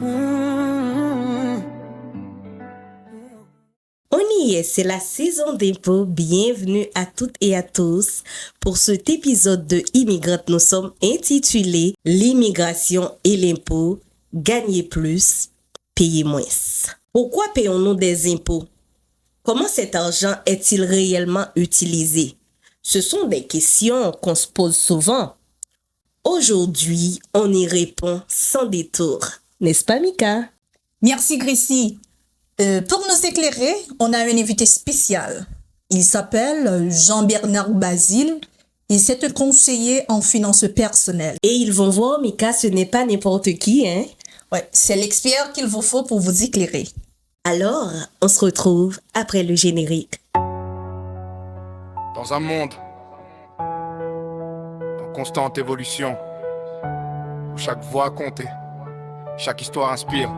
On y est, c'est la saison d'impôts. Bienvenue à toutes et à tous pour cet épisode de Immigrante. Nous sommes intitulé L'immigration et l'impôt, gagner plus, payer moins. Pourquoi payons-nous des impôts? Comment cet argent est-il réellement utilisé? Ce sont des questions qu'on se pose souvent. Aujourd'hui, on y répond sans détour. N'est-ce pas, Mika? Merci, Gracie. Pour nous éclairer, on a un invité spécial. Il s'appelle Jean-Bernard Basile et c'est un conseiller en finances personnelles. Et ils vont voir, Mika, ce n'est pas n'importe qui, hein? Ouais, c'est l'expert qu'il vous faut pour vous éclairer. Alors, on se retrouve après le générique. Dans un monde en constante évolution, où chaque voix compte, chaque histoire inspire.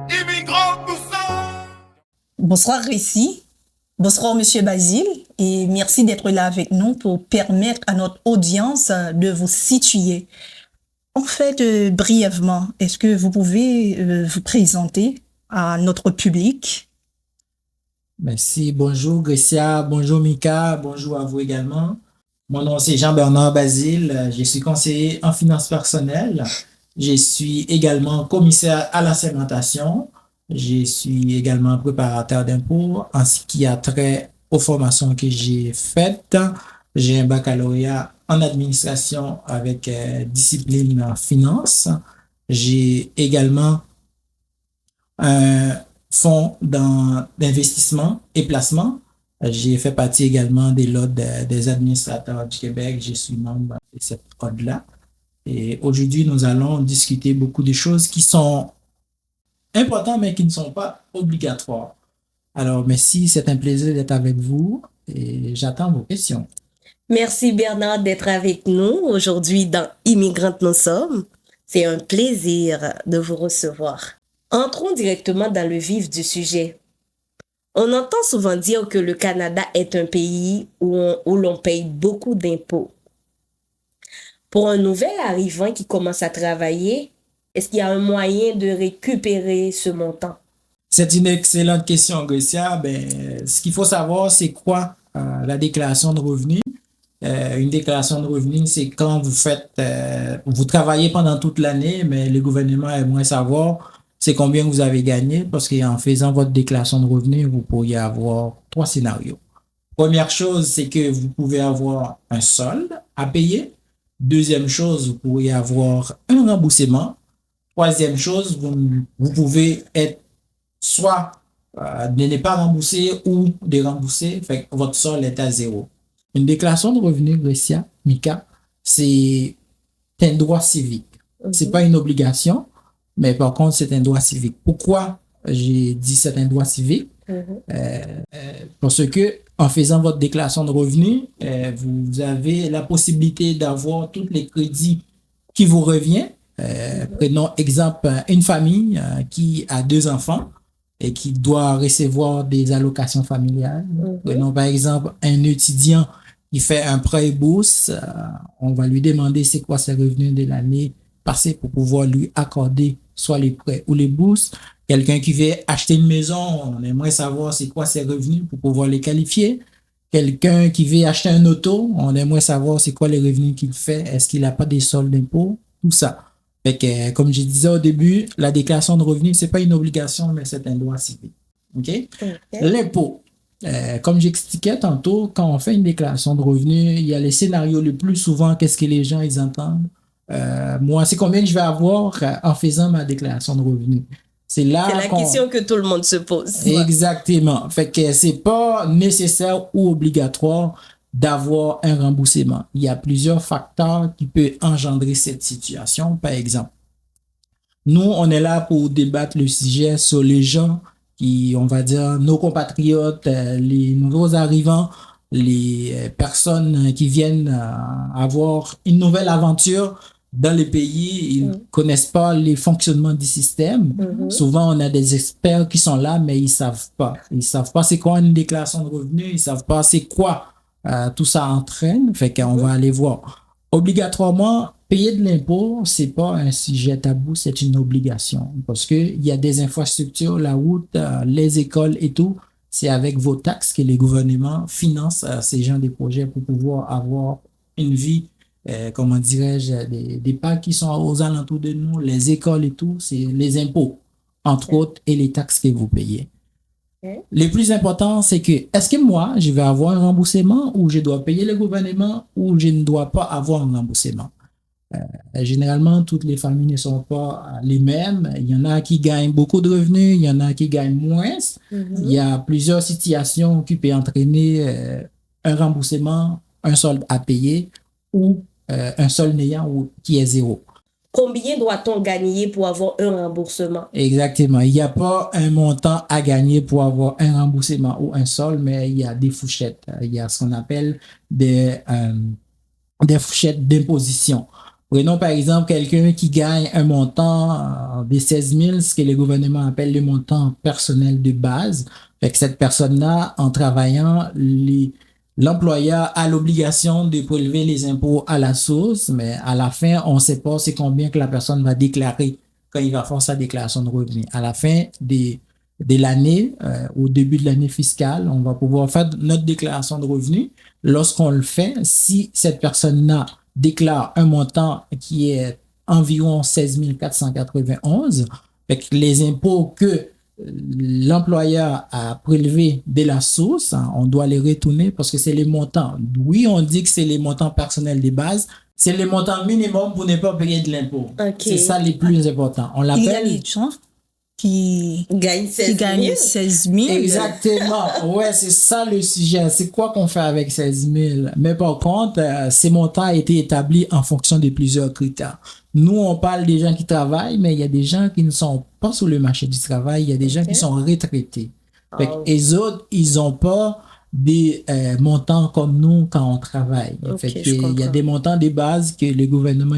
Immigrants nous sommes! Bonsoir, Gracie. Bonsoir, Monsieur Basile. Et merci d'être là avec nous pour permettre à notre audience de vous situer. En fait, brièvement, est-ce que vous pouvez vous présenter à notre public? Merci. Bonjour Grecia, bonjour Mika, bonjour à vous également. Mon nom c'est Jean-Bernard Basile, je suis conseiller en finances personnelles. Je suis également commissaire à la segmentation. Je suis également préparateur d'impôts en ce qui a trait aux formations que j'ai faites. J'ai un baccalauréat en administration avec discipline en finance. J'ai également un fonds d'investissement et placement. J'ai fait partie également des lots des administrateurs du Québec. Je suis membre de cette code-là. Et aujourd'hui, nous allons discuter beaucoup de choses qui sont importantes, mais qui ne sont pas obligatoires. Alors, merci, c'est un plaisir d'être avec vous et j'attends vos questions. Merci Bernard d'être avec nous aujourd'hui dans Immigrante nous sommes. C'est un plaisir de vous recevoir. Entrons directement dans le vif du sujet. On entend souvent dire que le Canada est un pays où l'on paye beaucoup d'impôts. Pour un nouvel arrivant qui commence à travailler, est-ce qu'il y a un moyen de récupérer ce montant? C'est une excellente question, Grecia. Ce qu'il faut savoir, c'est quoi la déclaration de revenus? Une déclaration de revenus, c'est quand vous travaillez pendant toute l'année, mais le gouvernement aimerait savoir c'est combien vous avez gagné, parce qu'en faisant votre déclaration de revenus, vous pourriez avoir 3 scénarios. Première chose, c'est que vous pouvez avoir un solde à payer. Deuxième chose, vous pourriez avoir un remboursement. Troisième chose, vous pouvez être soit de ne pas rembourser ou de rembourser, fait que votre solde est à 0. Une déclaration de revenus, Grecia, Mika, c'est un droit civique. C'est pas une obligation, mais par contre, c'est un droit civique. Pourquoi j'ai dit c'est un droit civique? Parce que en faisant votre déclaration de revenus, vous avez la possibilité d'avoir tous les crédits qui vous reviennent. Prenons exemple une famille qui a 2 enfants et qui doit recevoir des allocations familiales. Prenons par exemple un étudiant qui fait un prêt bourse. On va lui demander c'est quoi ses revenus de l'année passée pour pouvoir lui accorder soit les prêts ou les bourses. Quelqu'un qui veut acheter une maison, on aimerait savoir c'est quoi ses revenus pour pouvoir les qualifier. Quelqu'un qui veut acheter un auto, on aimerait savoir c'est quoi les revenus qu'il fait, est-ce qu'il n'a pas des soldes d'impôts, tout ça. Fait que, comme je disais au début, la déclaration de revenus, c'est pas une obligation, mais c'est un droit civique. OK? L'impôt. Comme j'expliquais tantôt, quand on fait une déclaration de revenus, il y a les scénarios le plus souvent, qu'est-ce que les gens ils entendent. Moi, c'est combien que je vais avoir en faisant ma déclaration de revenus. C'est la question que tout le monde se pose. Exactement. Fait que c'est pas nécessaire ou obligatoire d'avoir un remboursement. Il y a plusieurs facteurs qui peuvent engendrer cette situation. Par exemple, nous, on est là pour débattre le sujet sur les gens qui, on va dire, nos compatriotes, les nouveaux arrivants, les personnes qui viennent avoir une nouvelle aventure dans les pays, ils connaissent pas les fonctionnements du système. Souvent, on a des experts qui sont là, mais ils savent pas. Ils savent pas c'est quoi une déclaration de revenus. Ils savent pas c'est quoi tout ça entraîne. Fait qu'on va aller voir. Obligatoirement, payer de l'impôt, c'est pas un sujet tabou, c'est une obligation. Parce que il y a des infrastructures, la route, les écoles et tout, c'est avec vos taxes que les gouvernements financent ces gens des projets pour pouvoir avoir une vie, comment dirais-je, des parcs qui sont aux alentours de nous, les écoles et tout, c'est les impôts, entre autres, et les taxes que vous payez. Le plus important, c'est que, est-ce que moi, je vais avoir un remboursement ou je dois payer le gouvernement ou je ne dois pas avoir un remboursement? Généralement, toutes les familles ne sont pas les mêmes. Il y en a qui gagnent beaucoup de revenus, il y en a qui gagnent moins. Il y a plusieurs situations qui peuvent entraîner un remboursement, un solde à payer ou un solde néant ou qui est zéro. Combien doit-on gagner pour avoir un remboursement? Exactement. Il n'y a pas un montant à gagner pour avoir un remboursement ou un solde, mais il y a des fourchettes. Il y a ce qu'on appelle des fourchettes d'imposition. Prenons par exemple quelqu'un qui gagne un montant de 16 000, ce que le gouvernement appelle le montant personnel de base. Fait que cette personne-là, en travaillant, l'employeur a l'obligation de prélever les impôts à la source, mais à la fin, on ne sait pas c'est combien que la personne va déclarer quand il va faire sa déclaration de revenus. À la fin de l'année, au début de l'année fiscale, on va pouvoir faire notre déclaration de revenus. Lorsqu'on le fait, si cette personne-là déclare un montant qui est environ 16 491, fait que les impôts que l'employeur a prélevés de la source, on doit les retourner parce que c'est les montants. Oui, on dit que c'est les montants personnels de base, c'est les montants minimum pour ne pas payer de l'impôt. C'est ça les plus importants. On l'appelle... Il y a les gens qui gagnent 16 000. Exactement. Ouais, c'est ça le sujet. C'est quoi qu'on fait avec 16 000? Mais par contre, ces montants ont été établis en fonction de plusieurs critères. Nous, on parle des gens qui travaillent, mais il y a des gens qui ne sont pas sur le marché du travail. Il y a des gens qui sont retraités. Fait que les autres, ils n'ont pas des montants comme nous quand on travaille. Il y a des montants de base que le gouvernement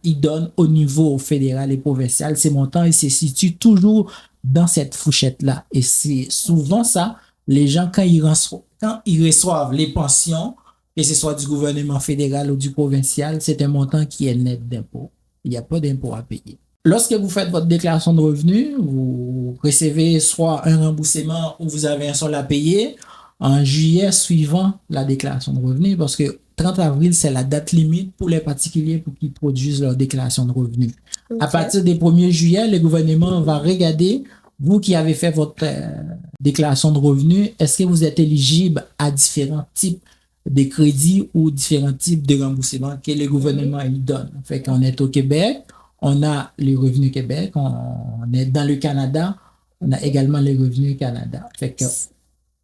il donne au niveau fédéral et provincial. Ces montants, ils se situent toujours dans cette fourchette-là. Et c'est souvent ça, les gens, quand ils reçoivent les pensions, que ce soit du gouvernement fédéral ou du provincial, c'est un montant qui est net d'impôt. Il n'y a pas d'impôt à payer. Lorsque vous faites votre déclaration de revenus, vous recevez soit un remboursement ou vous avez un solde à payer en juillet suivant la déclaration de revenus, parce que 30 avril, c'est la date limite pour les particuliers pour qu'ils produisent leur déclaration de revenus. À partir du 1er juillet, le gouvernement va regarder, vous qui avez fait votre déclaration de revenus, est-ce que vous êtes éligible à différents types de crédits ou différents types de remboursements que le gouvernement il donne. Fait qu'on est au Québec, on a les revenus Québec, on est dans le Canada, on a également les revenus Canada. Fait que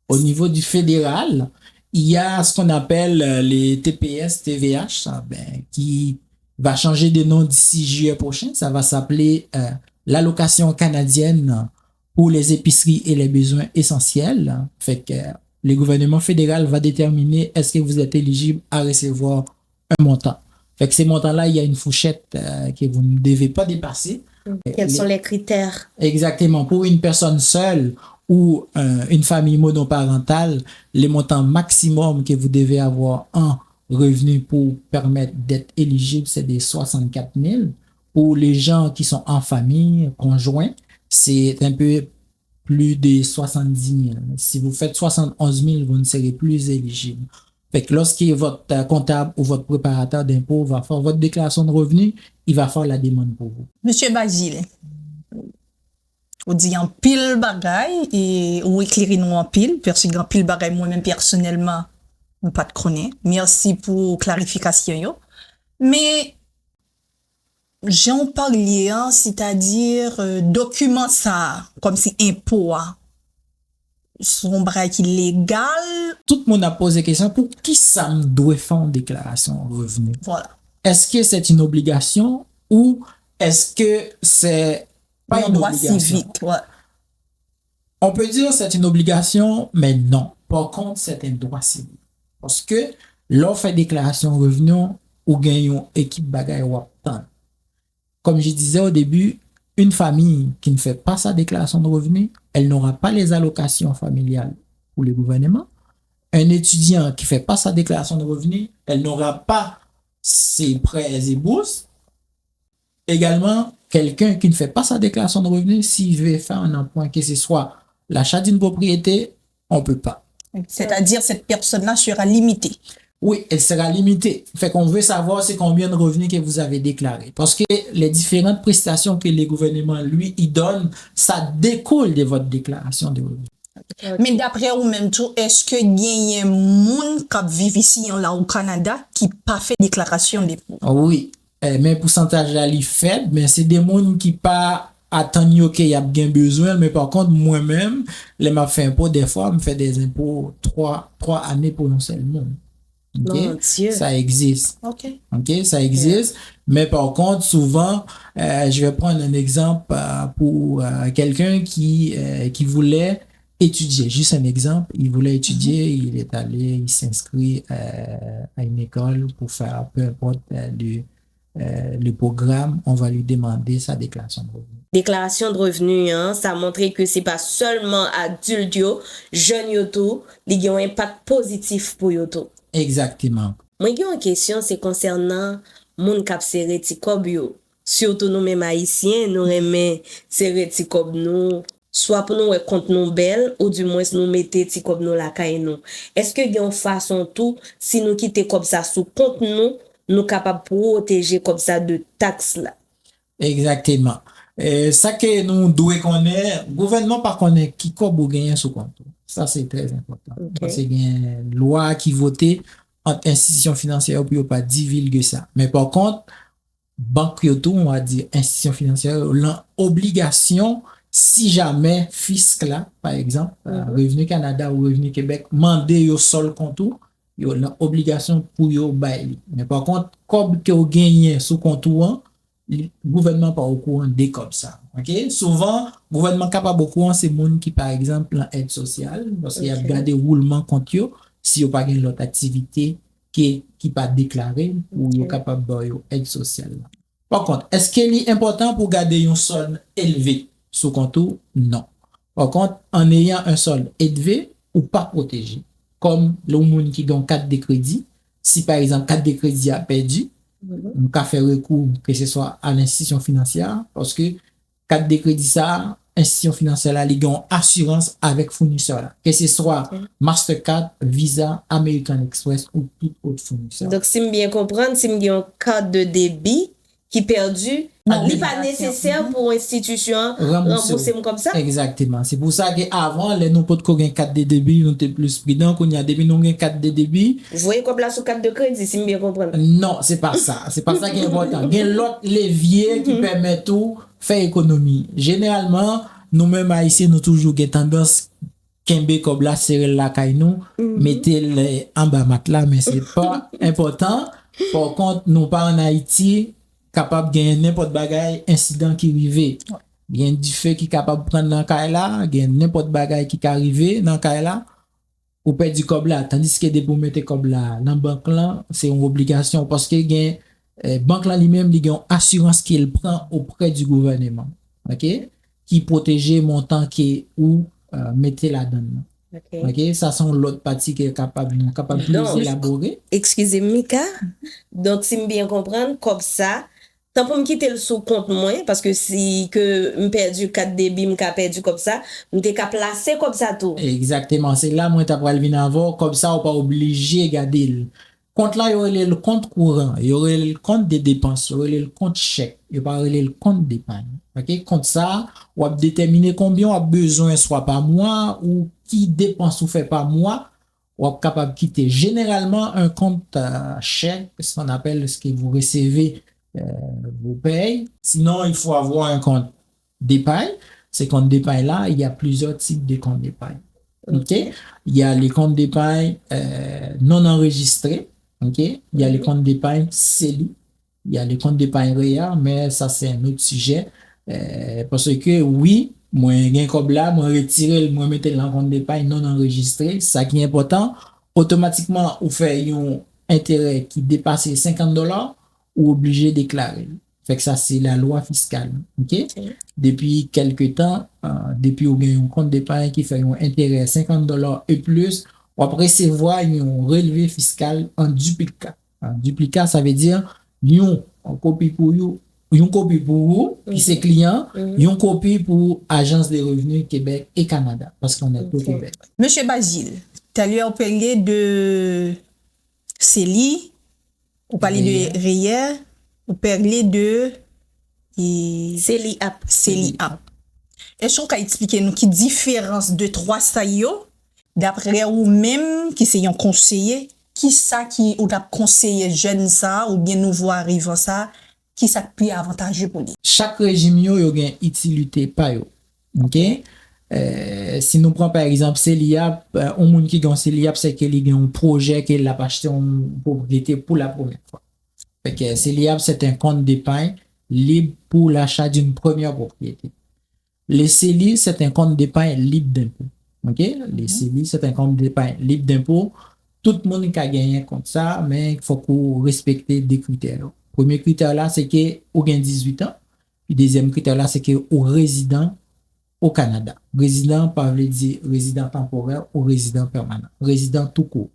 au niveau du fédéral, il y a ce qu'on appelle les TPS, TVH, qui va changer de nom d'ici juillet prochain. Ça va s'appeler l'allocation canadienne pour les épiceries et les besoins essentiels. Fait que le gouvernement fédéral va déterminer est-ce que vous êtes éligible à recevoir un montant. Fait que ces montants-là, il y a une fourchette que vous ne devez pas dépasser. Quels sont les critères? Exactement. Pour une personne seule ou une famille monoparentale, les montants maximum que vous devez avoir en revenu pour permettre d'être éligible, c'est des 64 000. Pour les gens qui sont en famille, conjoints, c'est un peu plus de 70 000. Si vous faites 71 000, vous ne serez plus éligible. Fait que lorsque votre comptable ou votre préparateur d'impôt va faire votre déclaration de revenus, il va faire la demande pour vous. Monsieur Basile, vous dites en pile bagaille et vous éclairez nous en pile, parce que en pile bagaille moi-même personnellement, je ne pas de connaître. Merci pour clarification. Yo. Mais j'en parlais, c'est-à-dire document ça, comme si impôt, son bras qui légal. Tout le monde a posé la question, pour qui ça me doit faire une déclaration de revenus? Voilà. Est-ce que c'est une obligation ou est-ce que c'est pas un une droit obligation? Civique, ouais. On peut dire que c'est une obligation, mais non. Par contre, c'est un droit civique. Parce que l'on fait déclaration de revenus ou gagne équipe bagaille ou obtenu. Comme je disais au début, une famille qui ne fait pas sa déclaration de revenus, elle n'aura pas les allocations familiales pour le gouvernement. Un étudiant qui ne fait pas sa déclaration de revenus, elle n'aura pas c'est prêts et bourses. Également, quelqu'un qui ne fait pas sa déclaration de revenus, s'il veut faire un emprunt, que ce soit l'achat d'une propriété, on peut pas. C'est-à-dire, cette personne-là sera limitée. Oui, elle sera limitée. Fait qu'on veut savoir c'est combien de revenus que vous avez déclarés. Parce que les différentes prestations que les gouvernements, lui, ils donnent, ça découle de votre déclaration de revenus. Mais d'après ou même tout, est-ce que il y a un monde qui vit ici là au Canada qui pas fait déclaration d'impôt? Oui, mais pourcentage là, il est faible, mais c'est des gens qui pas attendent qu'il y a bien besoin, mais par contre, moi-même, les m'a fait impôt, des fois, me fait des impôts 3 années pour un seul monde. Okay? Mon Dieu. Ça existe. OK. OK, ça existe. Mais par contre, souvent, je vais prendre un exemple pour quelqu'un qui voulait étudier. Juste un exemple. Il voulait étudier, il est allé, il s'inscrit à une école pour faire peu importe le programme. On va lui demander sa déclaration de revenus. Déclaration de revenus, hein, ça a montré que c'est pas seulement adulte yo, jeune yo tout, il y a un impact positif pour yo tout. Exactement. Moi, j'ai une question, c'est concernant moun kap serre ti kob yo. Surtout nous mêmes haïtiens, nous aimons serre ti kob nous, soit pour nous compte nous belle, ou du moins nous mettez ti kob nous la kay nous. Est-ce que y a une façon tout, si nous quitter comme ça sous compte nous capable protéger comme ça de taxes là? Exactement. Ça que nous devons connaître, le gouvernement par connaître qui kob ou gagner sous compte. Ça, c'est très important. Okay. Parce qu'il y a une loi qui votait entre institutions financières pour pas divulguer ça. Mais par contre, banque yoto, on va dire institutions financières, l'obligation, si jamais fisc là, par exemple, Revenu Canada ou Revenu Québec, mandé yo sol compte, yo l'obligation pour yo bail. Mais par contre, comme que vous gagnez sous compte, le gouvernement pas au courant des comme ça. OK? Souvent, le gouvernement capable au courant, c'est monde qui, par exemple, en aide sociale, parce qu'il y a gardé roulement compte yo, si yo pas gagne l'autre activité qui pas déclaré, ou yo capable de aide sociale. Par contre, est-ce qu'il est important pour garder un solde élevé sous compte? Non. Par contre, en ayant un solde élevé ou pas protégé, comme le monde qui gagne carte de crédit, si par exemple carte de crédit a perdu, on peut faire recours que ce soit à l'institution financière parce que carte de crédit ça institution financière là ils ont assurance avec fournisseur là que ce soit Mastercard, Visa, American Express ou tout autre fournisseur. Donc si me bien comprendre, si me une carte de débit qui perdu, n'est pas nécessaire pour institution rembourser comme ça. Exactement. C'est pour ça que avant les nous pas de carte de débit, nous étions plus prudent qu'on y a depuis nous une carte de débit. Vous voyez comme là sous carte de crédit si me bien comprendre. Non, c'est pas ça. C'est pas ça qui est important. Il y a l'autre levier qui permet tout faire économie. Généralement, nous-mêmes haïtiens nous toujours une tendance kembe comme là serrer la caille nous, mettez les en bas matelas mais c'est pas important. Par contre, nous pas en Haïti capable de gagner n'importe bagaille incident qui arrive. Il y a du feu qui capable de prendre dans caille là, il y a n'importe bagaille qui arrive dans caille là ou perdre du cob là, tandis que pour mettre cob là dans banque là, c'est une obligation parce que gain banque là lui-même il y a une assurance qu'il prend auprès du gouvernement. OK? Qui protéger montant qui ou mettez la donne. OK, ça sont l'autre partie qui est capable de élaborer. Excusez Mika. Donc si me bien comprendre comme ça, tant pour me quitter le sous compte moi parce que si que me perdu 4 débit, me perdu comme ça, me t'ai qu'à placer comme ça tout. Exactement, c'est là moi t'as pral venir avant comme ça on pas obligé garder le compte là, il y aurait le compte courant, il y aurait le compte des dépenses, il y aurait le compte chèque, il y aurait le compte d'épargne. OK, compte ça, on va déterminer combien on a besoin soit par mois ou qui dépense ou fait par mois, on est capable de quitter généralement un compte chèque, ce qu'on appelle ce que vous recevez vous paye. Sinon, il faut avoir un compte d'épargne. Ces comptes d'épargne là, il y a plusieurs types de comptes d'épargne. OK? Il y a les comptes d'épargne non enregistrés. OK? Il y a les comptes d'épargne CELI. Il y a les comptes d'épargne REA, mais ça, c'est un autre sujet. Parce que, oui, moi, j'ai comme là, moi, retirer, moi, mettre dans le compte d'épargne non enregistré. Ça qui est important, automatiquement, vous faites un intérêt qui dépasse $50 ou obligé de déclarer. Fait que ça, c'est la loi fiscale. OK? Depuis quelques temps, depuis vous avez un compte d'épargne qui fait un intérêt $50 et plus, on va recevoir un relevé fiscal en duplicate. Duplicat, ça veut dire yon copie pour you, yon copie pour vous, qui c'est client, yon copie pour Agence des revenus Québec et Canada, parce qu'on est au Québec. Monsieur Basile, tu as parlé de CELI, ou parlé de REER, ou parlé de CELI App. Est-ce qu'on peut expliquer nous qui différence de trois saillots d'après ou même qui c'est un conseiller qui ça qui ou t'a conseillé jeune ça ou bien nouveau arrivant ça qui ça plus avantageux pour lui. Chaque régime yo une utilité pa yo. OK? Si nous prenons par exemple CELIAP, un monde qui gagne CELIAP c'est qu'il a un projet qu'il a acheté une propriété pour la première fois. Fait que CELIAP c'est un compte d'épargne libre pour l'achat d'une première propriété. Les CELI c'est un compte d'épargne libre d'impôt. OK? Les CELI c'est un compte d'épargne libre d'impôt. Tout le monde qui a gagné contre ça, mais il faut qu'on respecte des critères. Premier critère là, c'est que vous avez 18 ans. Puis deuxième critère là, c'est que vous résident au Canada. Résident, pas veut dire résident temporaire ou résident permanent. Résident tout court.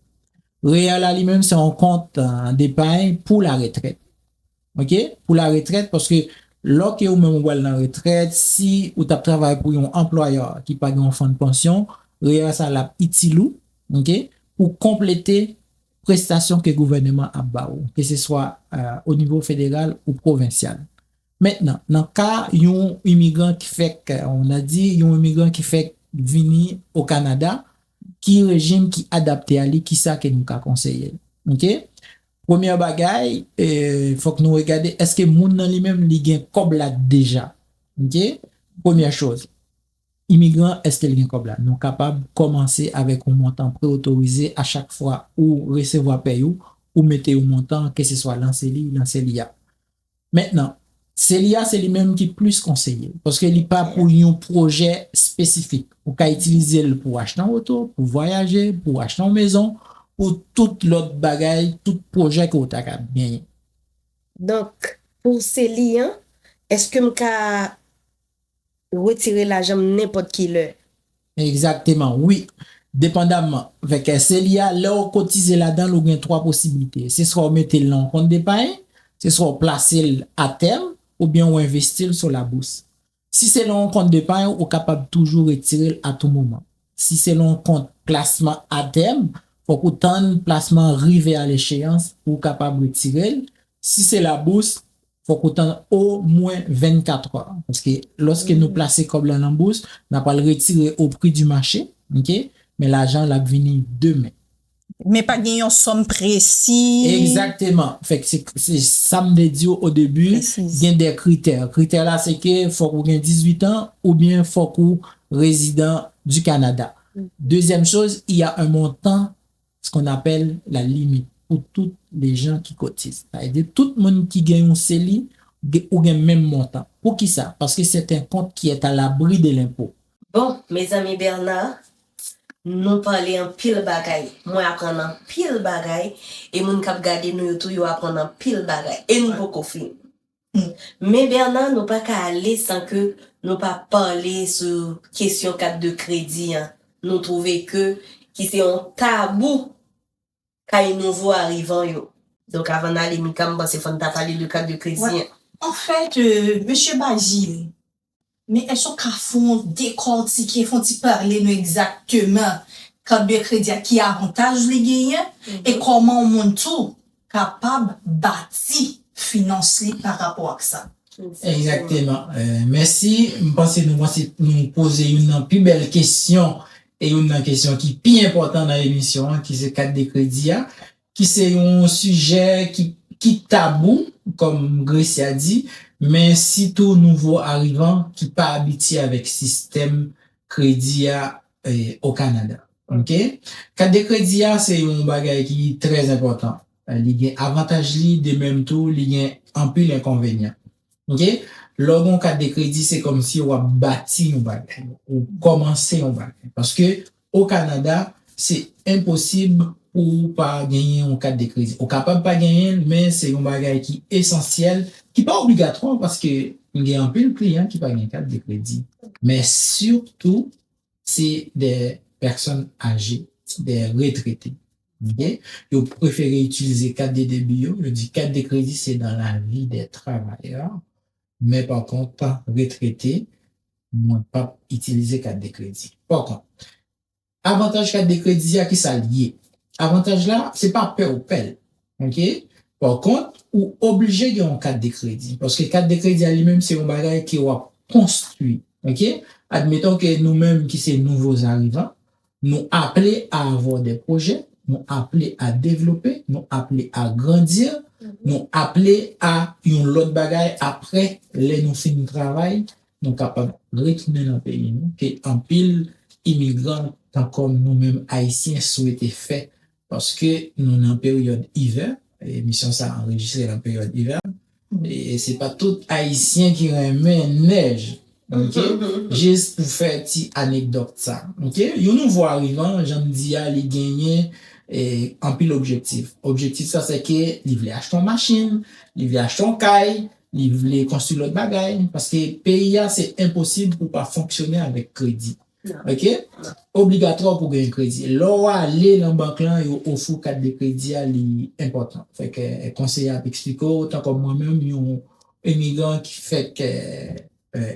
Réel à lui-même, c'est un compte d'épargne pour la retraite. OK? Pour la retraite, parce que lorsque vous même dans la retraite, si vous travaillez pour un employeur qui paye un fonds de pension, réel ça l'a utile, OK? Pour compléter prestations que le gouvernement a baou, que ce soit au niveau fédéral ou provincial. Maintenant, dans le cas d'un immigrant qui fait, on a dit, un immigrant qui fait venir au Canada, qui régime qui adapté à lui, qui ça que nous a conseillé. OK? Première bagaille, faut que nous regardions, est-ce que moun nan lui-même li gen kob la déjà? OK? Première chose. Immigrant, est-ce qu'il y a un comme là? Nous sommes capables de commencer avec un montant préautorisé à chaque fois ou recevoir paye ou mettre un montant, que ce soit l'ANCELIA. Maintenant, CELIA, c'est lui-même qui est plus conseillé parce qu'il n'est pas pour un projet spécifique. Vous pouvez utiliser pour acheter un auto, pour voyager, pour acheter une maison, pour tout l'autre bagaille, tout projet que vous avez gagné. Donc, pour CELIA, est-ce que vous retirer l'argent n'importe qui l'heure? Exactement, oui. Dépendamment. Avec CELIA, là, on cotise là-dedans, on a trois possibilités. C'est soit on mette le compte d'épargne, c'est soit on place à terme, ou bien on investit sur la bourse. Si c'est le compte d'épargne, on est capable de toujours retirer à tout moment. Si c'est le compte placement à terme, faut qu'autant de placement arrive à l'échéance pour capable de retirer. Si c'est la bourse, faut qu'autant au moins 24 heures. Parce que lorsque nous plaçons comme là en bourse, on n'a pas le retirer au prix du marché, OK? Mais l'argent l'a venu demain. Mais pas gagner une somme précise. Exactement. Fait que c'est ça me dit au début, il y a des critères. Critères là, c'est que faut qu'on ait 18 ans ou bien faut qu'on résident du Canada. Deuxième chose, il y a un montant, ce qu'on appelle la limite pour tous les gens qui cotisent. C'est-à-dire tout le monde qui gagne un CELI ou gagne même montant. Pour qui ça? Parce que c'est un compte qui est à l'abri de l'impôt. Bon, mes amis Bernard, nous parlons en pile bagaille. Moi, apprendre en pile bagaille. Et mon cap garder nous tout, yo apprendre en pile bagaille. Et nous beaucoup film. Mais Bernard, nous pas qu'à aller sans que nous pas parler sur question carte de crédit. Hein. Nous trouver que qui c'est un tabou quand il nouveau arrivant yo. Donc avant d'aller mikam c'est faut t'a parler de carte de crédit. Ouais. En fait, monsieur Basile, mais est-ce qu'on font décortiquer, font-ils parler nous exactement carte de crédit qui avantage les gagnants et comment on monte tout capable bâtir financer par rapport à ça. Exactement. Merci. Je pense que nous poser une plus belle question et une question qui est plus importante dans l'émission, qui c'est carte de crédit, qui c'est un sujet qui tabou, comme Gracie a dit, mais si tout nouveau arrivant qui pas habitué avec système crédit au Canada. OK? Carte de crédit, c'est un bagage qui est très important. Il y a avantage de même tout, il y a un peu l'inconvénient. OK? Lorsqu'on carte de crédit, c'est comme si on a bâti un bagage, ou commencé un bagage. Parce que au Canada, c'est impossible pour pas gagner un carte de crédit. On capable pas gagner, mais c'est un bagage qui est essentiel, qui pas obligatoire parce que il y a un peu de clients qui pas gagner carte de crédit. Mais surtout, c'est des personnes âgées, des retraités. OK? Ils préfèrent utiliser carte de débit. Je dis carte de crédit, c'est dans la vie des travailleurs. Mais par contre, pas retraité, moi, pas utiliser carte de crédit. Par contre, avantage carte de crédit, à qui ça lié? Avantage là, c'est pas peur ou pelle. OK? Par contre, ou obligé de une carte de crédit. Parce que carte de crédit à lui-même, c'est un bagage qui va construit. OK? Admettons que nous-mêmes, qui sommes nouveaux arrivants, nous appelés à avoir des projets, nous appelés à développer, nous appelés à grandir, nous appelés à une autre bagaille après, les nous finir travail, nous capables de retourner dans le pays, nous, que en pile immigrants, tant comme nous-mêmes haïtiens souhaitaient faire, parce que nous en période hiver, l'émission ça enregistré en période hiver, et c'est pas tout haïtien qui remet neige. OK? Juste pour faire une petite anecdote ça. OK? Yon nous voit arrivant, j'en dis à les gagner en pile objectif. Objectif ça c'est que il voulait acheter une machine, il voulait acheter un caille, il voulait construire l'autre bagaille parce que pays c'est impossible pour pas fonctionner avec crédit. OK? Obligatoire pour gagner crédit. Là aller dans banque là, yo offre carte de crédit li important. Fait que conseiller expliquer autant comme moi-même yon immigrant qui fait que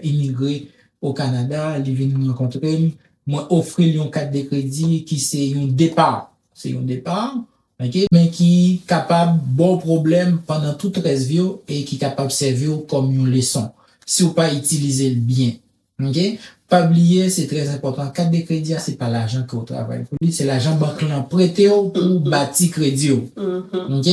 immigré au Canada, il vient nous rencontrer, moi offrir une carte de crédit qui c'est un départ. C'est un départ, OK, mais qui capable bon problème pendant toute reste vie et qui capable servir comme une leçon. Si vous pas utiliser le bien. OK? Pas oublier, c'est très important. Carte de crédit, c'est pas l'argent que vous travaillez pour lui, c'est l'argent banque là prêté pour bâtir crédit. OK?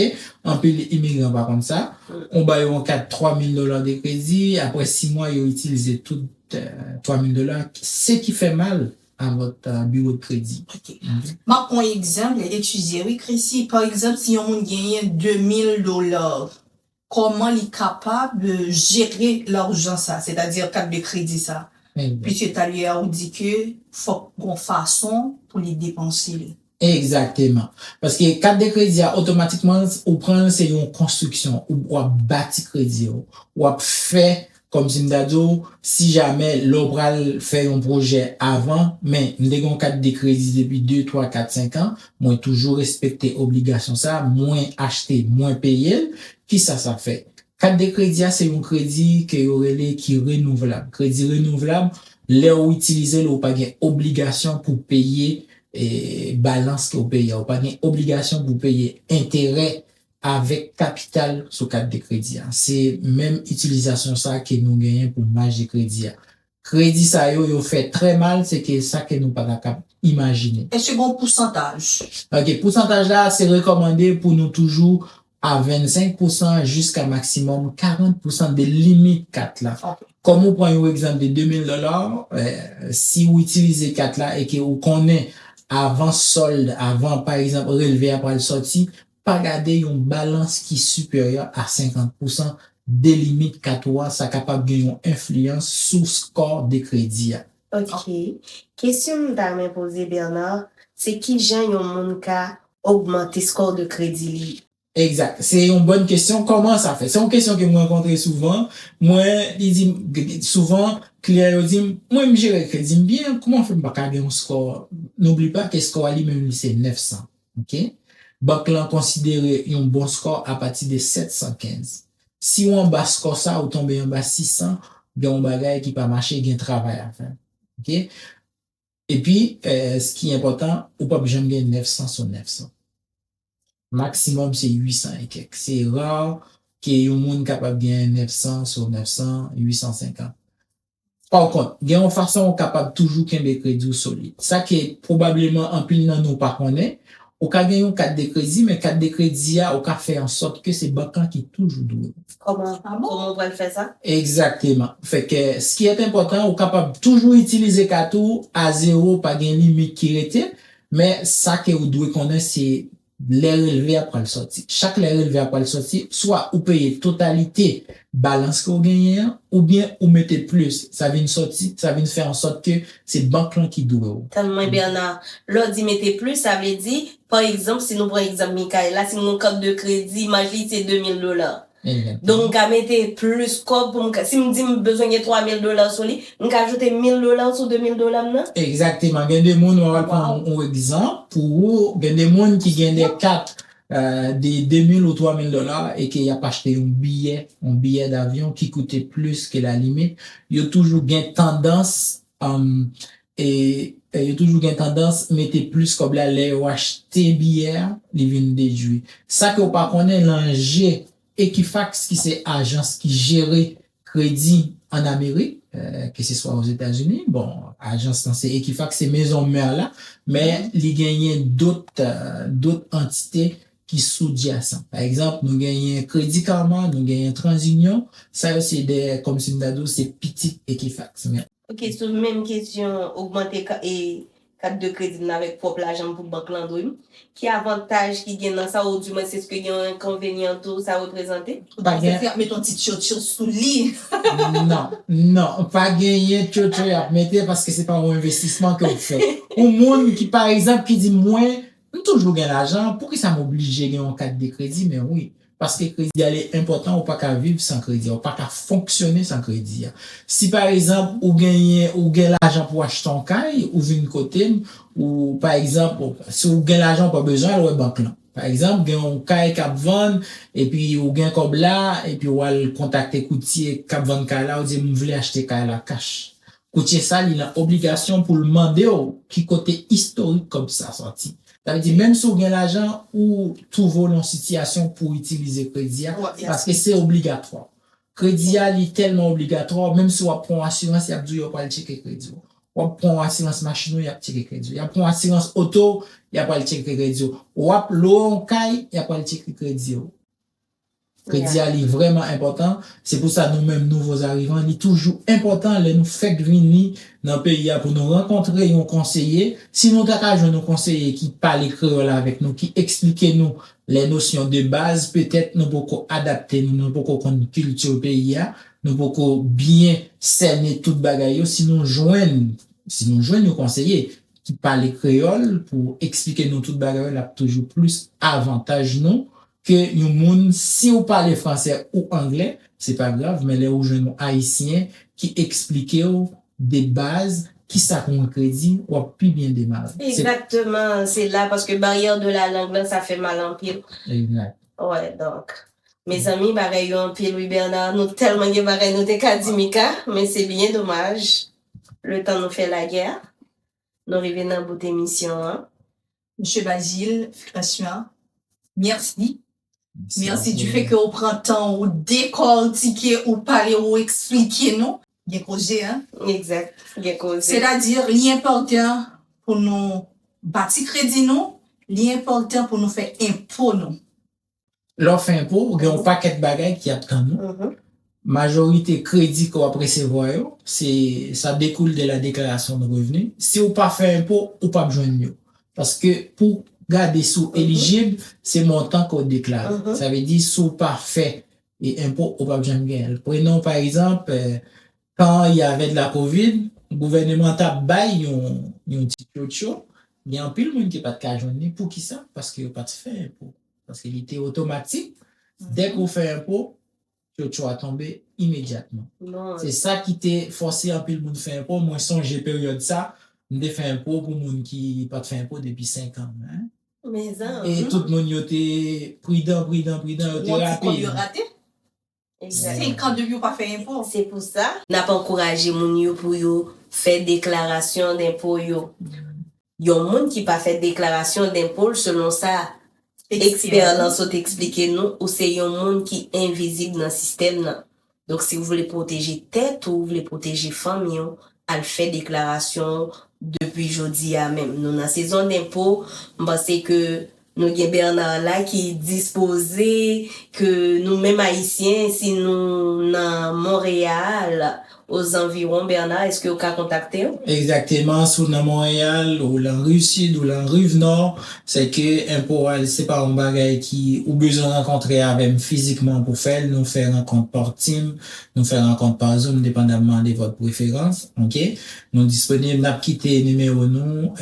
En plus, les immigrants, par contre, ça, on baille en cas $3,000 de crédit, après 6 mois, ils ont utilisé tout, $3,000. Ce qui fait mal à votre bureau de crédit. OK. Moi, un exemple, étudier, oui, Chrissy, par exemple, si on gagne $2,000, comment il est capable de gérer l'argent, ça, c'est-à-dire carte de crédit, ça? Puisque t'as lui a dit que faut qu'on façon pour les dépenser. Exactement. Parce que carte de crédit, automatiquement, ou prend, c'est une construction, ou bâti crédit, ou fait, comme Zimdado, si jamais l'obral fait un projet avant, mais nous avons carte de crédit depuis 2, 3, 4, 5 ans, moi toujours respecter obligation ça, moins acheter, moins payer, qui ça fait? Carte de crédit, c'est un crédit qui est renouvelable. Crédit renouvelable, là où utiliser, là, pas gain obligation pour payer, balance que vous payez. Ou pas gain obligation pour payer intérêt avec capital sur carte de crédit. C'est même utilisation ça que nous gagnons pour marge de crédit. Crédit ça yo fait très mal, c'est que ça que nous pas capable imaginer. Est-ce que bon pourcentage? OK, pourcentage là, c'est recommandé pour nous toujours à 25% jusqu'à maximum 40% de limite 4 là. Okay. Comme on prend un exemple de $2,000, si vous utilisez 4 là et que vous connaissez avant solde, avant par exemple relevé après le sorti, pas garder une balance qui est supérieure à 50% des limites 4 ça capable de gagner une influence sous score de crédit. OK. Question d'armée posée Bernard, c'est qui gens yon moun ka augmenter score de crédit? Exact. C'est une bonne question. Comment ça fait? C'est une question que moi rencontre souvent. Moi, il dit, souvent, client dit, moi, je gère crédit bien. Comment fait pas gagner un score? N'oublie pas que le score lui-même, c'est 900. OK? Banque là, considère un bon score à partir de 715. Si on bas score ça, ou tombe en bas 600, il y a un bagage qui pas marcher, il y a un travail à faire. OK? Et puis, ce qui est important, ou pas besoin de gagner 900 sur 900. Maximum, c'est 800 et quelques. C'est rare qu'il y ait un monde capable de gagner 900 sur 900, 850. Par contre, il y a une façon capable toujours qu'il y ait des crédits solides. Ça qui est probablement en pile dans nous pas connaît. Au cas gagner une carte de crédit, mais carte de crédit a, au cas faire en sorte que c'est bancaire qui toujours doué. Comment on va le faire ça? Exactement. Fait que, ce qui est important, au capable toujours utiliser carte à zéro, pas gagner limite qui était, mais ça que vous devez connaître, c'est les relevés après le sorti. Chaque les relevés après le sorti, soit vous payez totalité balance que vous gagnez, ou bien vous mettez plus. Ça vient sortir, ça vient faire en sorte que c'est banque là qui doit. Tellement Bernard. L'autre dit mettez plus, ça veut dire, par exemple, si nous prenons exemple Michael, là, si nous carte de crédit, imagine c'est $2,000. Donc, on mettre plus comme pour si me dit besoin de $3,000 sur lui, on ajouter $1,000 sur $2,000 non? Exactement. Il y a des gens, on va prendre un exemple pour, il y a des gens qui gagnent des cartes, des 2,000 ou $3,000 et qui a pas acheté un billet d'avion qui coûtait plus que la limite. Il y a toujours gain tendance, il y a toujours gain tendance, mettez plus comme là, les ou acheter billet, les viennent déduire. Ça que vous pas connaît, l'enjeu, Equifax, qui c'est agence qui gère crédit en Amérique, que ce soit aux États-Unis. Bon, agence, c'est Equifax, c'est maison mère là, mais il gagne d'autres entités qui sous-jacent. Par exemple, nous gagnons Crédit Karma, nous gagnons TransUnion. Ça, c'est comme si nous c'est petit Equifax. Ok, sur même question, augmenter et carte de crédit avec propre l'argent pour banque l'andouille. Qui avantage qui gagne dans ça ou du moins c'est ce que y a un inconvénient tout ça représente? Pas faire mettre ton petit chouchou sous lit. Non, pas gagner chouchou à mettre parce que c'est pas un investissement que vous faites. Au monde qui par exemple qui dit moi, toujours gagne l'argent, pourquoi ça m'oblige à gagner en carte de crédit? Mais oui. Parce que le crédit est important, ou pas qu'à vivre sans crédit, ou pas qu'à fonctionner sans crédit. Si par exemple, ou gagne l'argent pour acheter un caille, ou une côté, ou par exemple, si vous gagnez l'argent pas besoin, ou banque là. Par exemple, gagne un caille cap vendre, et puis ou gagne comme là, et puis ou aller contacter courtier cap vendre caille là, ou dire, vous voulez acheter caille là cash. Courtier ça, il a obligation pour le demander, qui côté historique comme ça sorti. Ça veut dire, même si vous avez l'argent ou trouve une situation pour utiliser crédit, parce que c'est obligatoire. Crédit, il est tellement obligatoire, même si vous prenez assurance, il y a besoin de checker crédit. Vous prenez assurance machine, il y a checker crédit. Vous prenez assurance auto, il y a pas le checker crédit. Vous prenez l'eau en caille, il y a pas le checker crédit. Crédit est vraiment important. C'est pour ça nous-mêmes, nouveaux arrivants, il est toujours important de nous faire venir dans le pays pour nous rencontrer un conseiller. Si nous avons nos conseillers qui parlent créole avec nous, qui expliquent nous les notions de base, peut-être nous pouvons adapter, nous pouvons connaître culture pays, nous pouvons bien cerner toute bagaille. Si nous joignons nos conseillers qui parlent créole pour expliquer nous toute bagaille, là, toujours plus avantage nous. Que nous moun, si vous parlez français ou anglais, c'est pas grave, mais les jeunes haïtiens qui expliquent des bases, qui ça un crédit, ou plus bien démarrer. Exactement, c'est là parce que barrière de la langue là, ça fait mal en pile. Exact. Ouais, donc. Mes amis, pareil, en pile, Louis Bernard, nous tellement de pareil, nous t'es kadimika, mais c'est bien dommage. Le temps nous fait la guerre. Nous arrivons dans bout d'émission, hein. Monsieur Basile, félicitations. Merci. Merci du fait que vous prenez le temps ou décortiquer ou parler ou expliquer nous. Il y a causé, hein? Exact. Il y a causé. C'est-à-dire, l'important pour nous bâtir crédit nous, l'important pour nous faire impôt nous. L'offre impôt, il y a un paquet de bagages qui attendent nous. Majorité crédit qu'on va recevoir, ça découle de la déclaration de revenus. Si vous pas fait impôt, ou pas besoin de nous. Parce que pour garder sous éligible, c'est montant qu'on déclare. Ça veut dire sous parfait et impôt ou pas besoin de gagner. Prenons par exemple, quand il y avait de la COVID, le gouvernement a baillé un petit chocho. Il y a un peu de monde qui n'a pas de cas journée. Pour qui ça? Parce qu'il n'a pas de fait impôt. Parce qu'il était automatique. Dès qu'on fait impôt, chocho a tombé immédiatement. C'est ça qui t'a forcé un peu le monde faire impôt. Moi, songe période ça. On fait impôt pour les gens qui n'ont pas fait impôt depuis 5 ans. Hein? Mais et tout le monde était prudent, était raté. 5 ans depuis pas fait impôt. C'est pour ça. N'a pas encouragé les gens pour faire déclaration d'impôt. Il y a des gens qui pas fait déclaration d'impôt selon ça. Expérience ou t'expliquer nous ou c'est un monde qui est invisible dans le système. Donc si vous voulez protéger tête ou vous voulez protéger famille, à faire déclaration depuis jeudi à même. Nous, dans la saison d'impôt, je pense que nous avons Bernard là qui est disposé, que nous-mêmes haïtiens, si nous, dans Montréal, aux environs, Bernard, est-ce que vous pouvez contacter? Exactement, sous dans Montréal, ou la rue sud, ou la rue nord, c'est que impôt, c'est pas un bagage qui, ou besoin de rencontrer avec physiquement pour faire, nous faire rencontre par team, nous faire rencontre par Zoom, dépendamment de votre préférence, ok? Nous disponibles, n'a quitté numéro nous,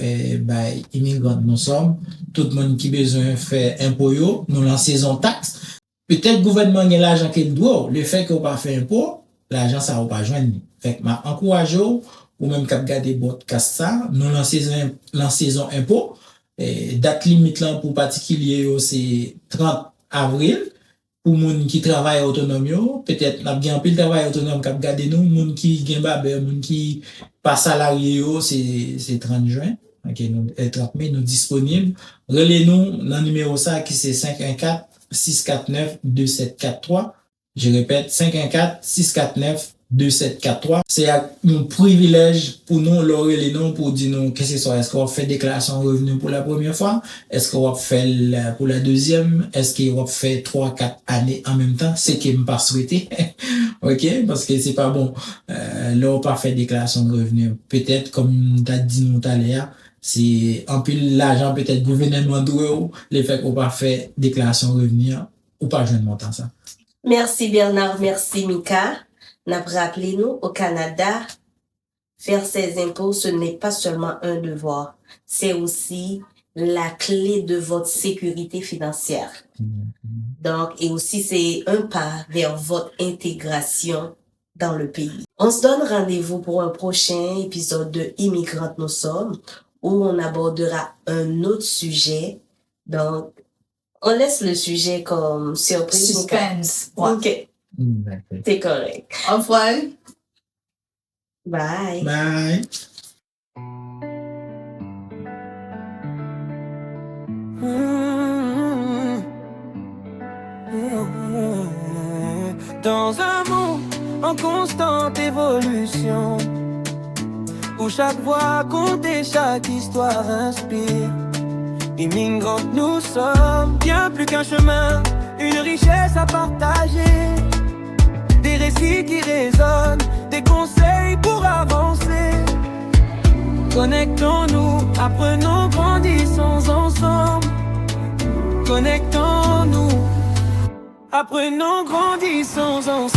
immigrants nous sommes, tout le monde qui besoin faire impôt, nous lançons saison taxe. peut-être gouvernement a l'argent qu'il doit, le fait qu'on pas fait impôt, l'argent ça va pas joindre. Fait que m'a encourage ou même cap garder podcast ça, nous saison impôt, date limite là pour particulier c'est 30 avril. Pour moun qui travaille autonome yo, peut-être n'a bien pile travail autonome cap garder nous, moun qui gen babé, moun qui pas salarié yo, c'est 30 juin. OK, nous 30 mai nous disponible. Relez-nous dans numéro ça qui c'est 514 649 2743. Je répète 514 649 2743. C'est un privilège pour nous, les noms pour dire nous qu'est-ce que c'est. Est-ce qu'on fait déclaration de revenus pour la première fois? Est-ce qu'on va faire pour la deuxième? Est-ce qu'on va faire 3-4 années en même temps? C'est qui me pas souhaité. OK? Parce que c'est pas bon. Là, on pas fait déclaration de revenus. Peut-être, comme t'as dit nous tout à l'heure, c'est en plus l'argent peut-être gouvernement doué, le fait qu'on pas fait déclaration de revenus ou pas jeune montant ça. Merci Bernard, merci Mika. N'a rappelé nous au Canada, faire ses impôts, ce n'est pas seulement un devoir, c'est aussi la clé de votre sécurité financière. Donc, et aussi c'est un pas vers votre intégration dans le pays. On se donne rendez-vous pour un prochain épisode de Immigrantes nous sommes, où on abordera un autre sujet. Donc, on laisse le sujet comme surprise. Suspense. OK. C'est correct. Au revoir. Bye. Bye. Dans un monde en constante évolution, où chaque voix compte et chaque histoire inspire, immigrantes nous sommes, bien plus qu'un chemin, une richesse à partager, des récits qui résonnent, des conseils pour avancer. Connectons-nous, apprenons, grandissons ensemble. Connectons-nous, apprenons, grandissons ensemble.